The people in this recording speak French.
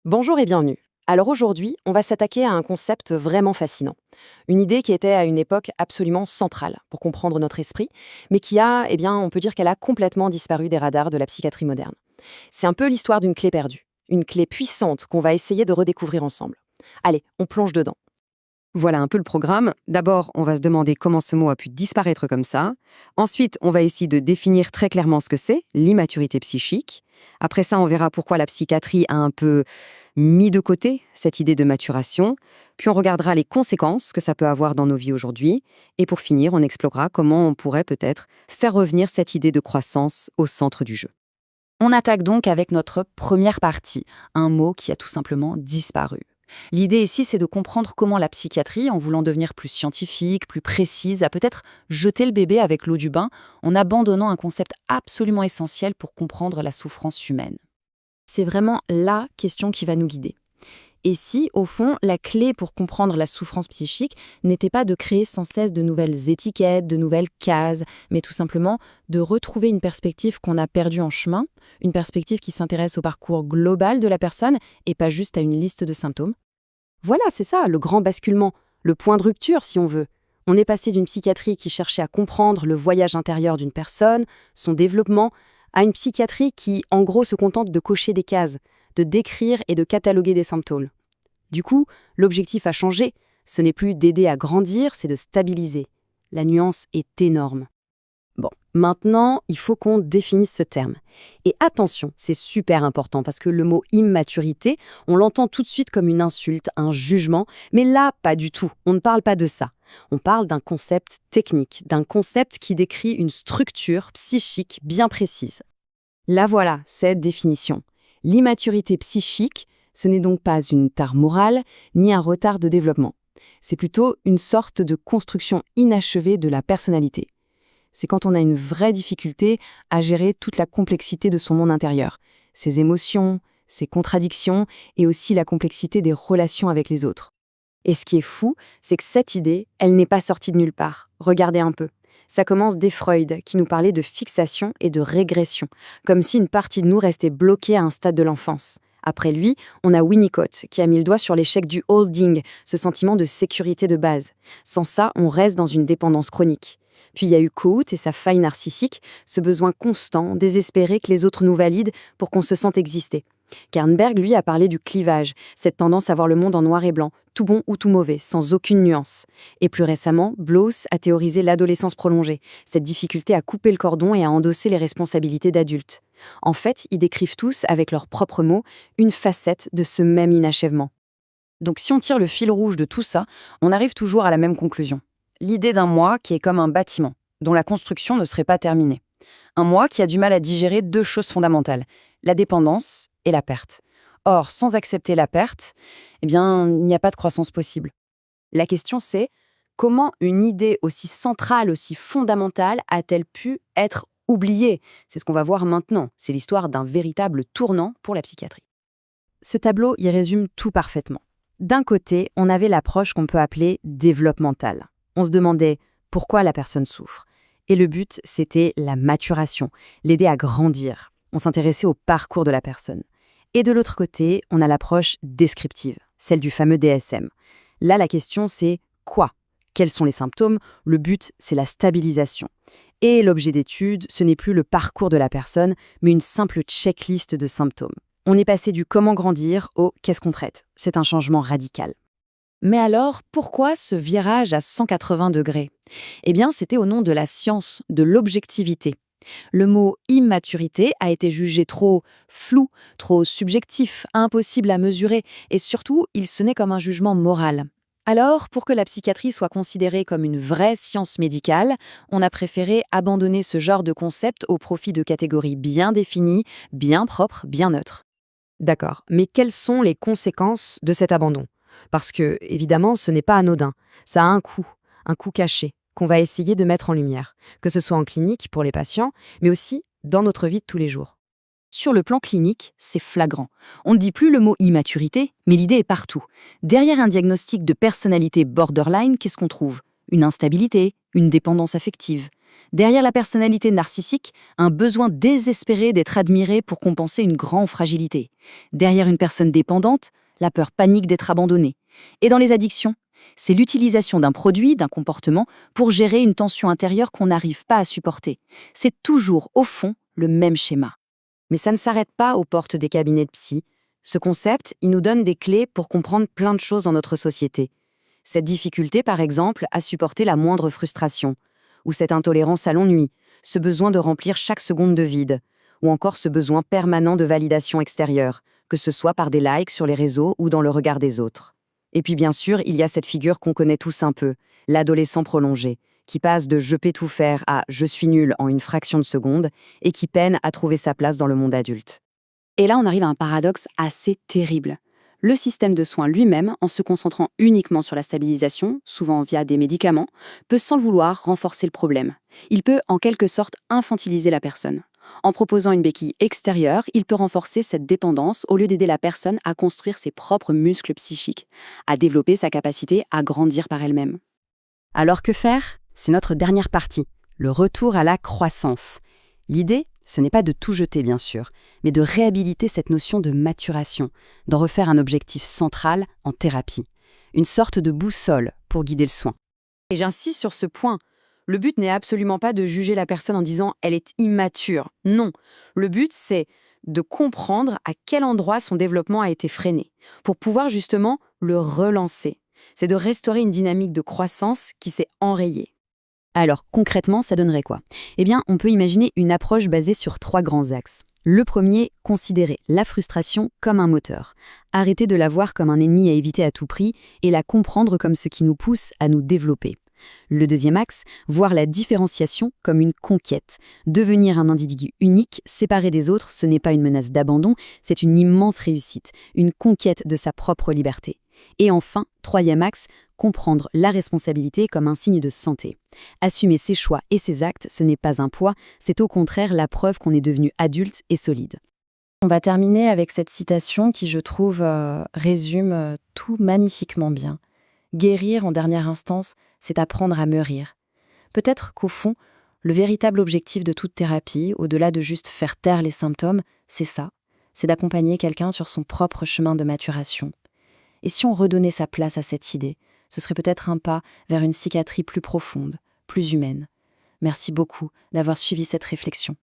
Bonjour et bienvenue. Alors aujourd'hui, on va s'attaquer à un concept vraiment fascinant. Une idée qui était à une époque absolument centrale pour comprendre notre esprit, mais qui a, on peut dire qu'elle a complètement disparu des radars de la psychiatrie moderne. C'est un peu l'histoire d'une clé perdue, une clé puissante qu'on va essayer de redécouvrir ensemble. Allez, on plonge dedans. Voilà un peu le programme. D'abord, on va se demander comment ce mot a pu disparaître comme ça. Ensuite, on va essayer de définir très clairement ce que c'est, l'immaturité psychique. Après ça, on verra pourquoi la psychiatrie a un peu mis de côté cette idée de maturation. Puis on regardera les conséquences que ça peut avoir dans nos vies aujourd'hui. Et pour finir, on explorera comment on pourrait peut-être faire revenir cette idée de croissance au centre du jeu. On attaque donc avec notre première partie, un mot qui a tout simplement disparu. L'idée ici, c'est de comprendre comment la psychiatrie, en voulant devenir plus scientifique, plus précise, a peut-être jeté le bébé avec l'eau du bain en abandonnant un concept absolument essentiel pour comprendre la souffrance humaine. C'est vraiment la question qui va nous guider. Et si, au fond, la clé pour comprendre la souffrance psychique n'était pas de créer sans cesse de nouvelles étiquettes, de nouvelles cases, mais tout simplement de retrouver une perspective qu'on a perdue en chemin, une perspective qui s'intéresse au parcours global de la personne et pas juste à une liste de symptômes. Voilà, c'est ça, le grand basculement, le point de rupture si on veut. On est passé d'une psychiatrie qui cherchait à comprendre le voyage intérieur d'une personne, son développement, à une psychiatrie qui, en gros, se contente de cocher des cases, de décrire et de cataloguer des symptômes. Du coup, l'objectif a changé. Ce n'est plus d'aider à grandir, c'est de stabiliser. La nuance est énorme. Bon, maintenant, il faut qu'on définisse ce terme. Et attention, c'est super important parce que le mot immaturité, on l'entend tout de suite comme une insulte, un jugement, mais là, pas du tout. On ne parle pas de ça. On parle d'un concept technique, d'un concept qui décrit une structure psychique bien précise. Là voilà, cette définition. L'immaturité psychique, ce n'est donc pas une tare morale ni un retard de développement. C'est plutôt une sorte de construction inachevée de la personnalité. C'est quand on a une vraie difficulté à gérer toute la complexité de son monde intérieur, ses émotions, ses contradictions et aussi la complexité des relations avec les autres. Et ce qui est fou, c'est que cette idée, elle n'est pas sortie de nulle part. Regardez un peu. Ça commence dès Freud, qui nous parlait de fixation et de régression, comme si une partie de nous restait bloquée à un stade de l'enfance. Après lui, on a Winnicott, qui a mis le doigt sur l'échec du holding, ce sentiment de sécurité de base. Sans ça, on reste dans une dépendance chronique. Puis il y a eu Kohut et sa faille narcissique, ce besoin constant, désespéré que les autres nous valident pour qu'on se sente exister. Kernberg, lui, a parlé du clivage, cette tendance à voir le monde en noir et blanc, tout bon ou tout mauvais, sans aucune nuance. Et plus récemment, Bloss a théorisé l'adolescence prolongée, cette difficulté à couper le cordon et à endosser les responsabilités d'adultes. En fait, ils décrivent tous, avec leurs propres mots, une facette de ce même inachèvement. Donc si on tire le fil rouge de tout ça, on arrive toujours à la même conclusion. L'idée d'un moi qui est comme un bâtiment, dont la construction ne serait pas terminée. Un moi qui a du mal à digérer deux choses fondamentales, la dépendance et la perte. Or, sans accepter la perte, il n'y a pas de croissance possible. La question c'est, comment une idée aussi centrale, aussi fondamentale a-t-elle pu être oubliée? C'est ce qu'on va voir maintenant. C'est l'histoire d'un véritable tournant pour la psychiatrie. Ce tableau y résume tout parfaitement. D'un côté, on avait l'approche qu'on peut appeler développementale. On se demandait pourquoi la personne souffre. Et le but, c'était la maturation, l'aider à grandir. On s'intéressait au parcours de la personne. Et de l'autre côté, on a l'approche descriptive, celle du fameux DSM. Là, la question, c'est quoi? Quels sont les symptômes? Le but, c'est la stabilisation. Et l'objet d'étude, ce n'est plus le parcours de la personne, mais une simple checklist de symptômes. On est passé du comment grandir au qu'est-ce qu'on traite. C'est un changement radical. Mais alors, pourquoi ce virage à 180 degrés? C'était au nom de la science, de l'objectivité. Le mot immaturité a été jugé trop flou, trop subjectif, impossible à mesurer, et surtout, il sonnait comme un jugement moral. Alors, pour que la psychiatrie soit considérée comme une vraie science médicale, on a préféré abandonner ce genre de concept au profit de catégories bien définies, bien propres, bien neutres. D'accord, mais quelles sont les conséquences de cet abandon? Parce que, évidemment, ce n'est pas anodin. Ça a un coût caché, qu'on va essayer de mettre en lumière, que ce soit en clinique pour les patients, mais aussi dans notre vie de tous les jours. Sur le plan clinique, c'est flagrant. On ne dit plus le mot immaturité, mais l'idée est partout. Derrière un diagnostic de personnalité borderline, qu'est-ce qu'on trouve? une instabilité, une dépendance affective. Derrière la personnalité narcissique, un besoin désespéré d'être admiré pour compenser une grande fragilité. Derrière une personne dépendante, la peur panique d'être abandonnée. Et dans les addictions, c'est l'utilisation d'un produit, d'un comportement, pour gérer une tension intérieure qu'on n'arrive pas à supporter. C'est toujours, au fond, le même schéma. Mais ça ne s'arrête pas aux portes des cabinets de psy. Ce concept, il nous donne des clés pour comprendre plein de choses dans notre société. Cette difficulté, par exemple, à supporter la moindre frustration, ou cette intolérance à l'ennui, ce besoin de remplir chaque seconde de vide, ou encore ce besoin permanent de validation extérieure, que ce soit par des likes sur les réseaux ou dans le regard des autres. Et puis bien sûr, il y a cette figure qu'on connaît tous un peu, l'adolescent prolongé, qui passe de « je peux tout faire » à « je suis nul » en une fraction de seconde, et qui peine à trouver sa place dans le monde adulte. Et là, on arrive à un paradoxe assez terrible. Le système de soins lui-même, en se concentrant uniquement sur la stabilisation, souvent via des médicaments, peut sans le vouloir renforcer le problème. Il peut en quelque sorte infantiliser la personne. En proposant une béquille extérieure, il peut renforcer cette dépendance au lieu d'aider la personne à construire ses propres muscles psychiques, à développer sa capacité à grandir par elle-même. Alors que faire ? C'est notre dernière partie, le retour à la croissance. L'idée, ce n'est pas de tout jeter bien sûr, mais de réhabiliter cette notion de maturation, d'en refaire un objectif central en thérapie, une sorte de boussole pour guider le soin. Et j'insiste sur ce point, le but n'est absolument pas de juger la personne en disant « elle est immature ». Non, le but c'est de comprendre à quel endroit son développement a été freiné, pour pouvoir justement le relancer. C'est de restaurer une dynamique de croissance qui s'est enrayée. Alors, concrètement, ça donnerait quoi ? Eh bien, on peut imaginer une approche basée sur 3 grands axes. Le premier, considérer la frustration comme un moteur. Arrêter de la voir comme un ennemi à éviter à tout prix et la comprendre comme ce qui nous pousse à nous développer. Le deuxième axe, voir la différenciation comme une conquête. Devenir un individu unique, séparé des autres, ce n'est pas une menace d'abandon, c'est une immense réussite, une conquête de sa propre liberté. Et enfin, troisième axe, comprendre la responsabilité comme un signe de santé. Assumer ses choix et ses actes, ce n'est pas un poids, c'est au contraire la preuve qu'on est devenu adulte et solide. On va terminer avec cette citation qui, je trouve, résume tout magnifiquement bien. Guérir en dernière instance, c'est apprendre à mûrir. Peut-être qu'au fond, le véritable objectif de toute thérapie, au-delà de juste faire taire les symptômes, c'est ça, c'est d'accompagner quelqu'un sur son propre chemin de maturation. Et si on redonnait sa place à cette idée, ce serait peut-être un pas vers une psychiatrie plus profonde, plus humaine. Merci beaucoup d'avoir suivi cette réflexion.